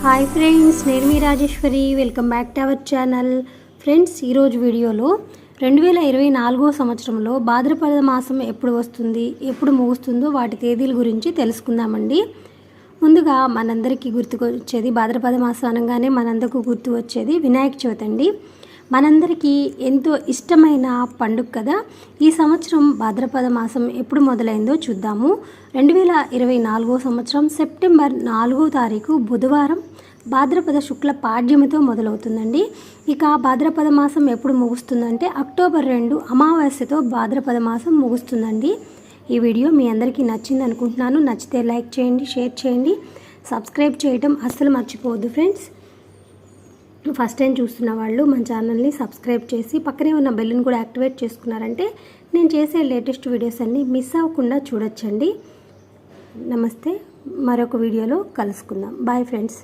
Hi friends, నేను మీ Rajeshwari. Welcome back to our channel. Friends, ఈరోజు వీడియోలో 2024 సంవత్సరంలో భాద్రపద మాసం ఎప్పుడు వస్తుంది, ఎప్పుడు ముగుస్తుందో వాటి తేదీల గురించి తెలుసుకుందామండి. ముందుగా మనందరికీ గుర్తుకొచ్చేది భాద్రపద మాసం అనగానే మనందరికీ గుర్తు వచ్చేది వినాయక చవితి అండి. మనందరికీ ఎంతో ఇష్టమైన పండుగ కదా. ఈ సంవత్సరం భాద్రపద మాసం ఎప్పుడు మొదలైందో చూద్దాము. 2024 సంవత్సరం సెప్టెంబర్ 4వ తారీఖు బుధవారం భాద్రపద శుక్ల పాడ్యమితో మొదలవుతుందండి. ఇక భాద్రపద మాసం ఎప్పుడు ముగుస్తుందంటే అక్టోబర్ 2 అమావాస్యతో భాద్రపద మాసం ముగుస్తుందండి. ఈ వీడియో మీ అందరికీ నచ్చింది అనుకుంటున్నాను. నచ్చితే లైక్ చేయండి, షేర్ చేయండి, సబ్స్క్రైబ్ చేయడం అస్సలు మర్చిపోవద్దు ఫ్రెండ్స్. ఫస్ట్ టైం చూస్తున్న వాళ్ళు మన ఛానల్ని సబ్స్క్రైబ్ చేసి పక్కనే ఉన్న బెల్ని కూడా యాక్టివేట్ చేసుకున్నారంటే నేను చేసే లేటెస్ట్ వీడియోస్ అన్నీ మిస్ అవ్వకుండా చూడొచ్చండి. నమస్తే, మరొక వీడియోలో కలుసుకుందాం. Bye friends.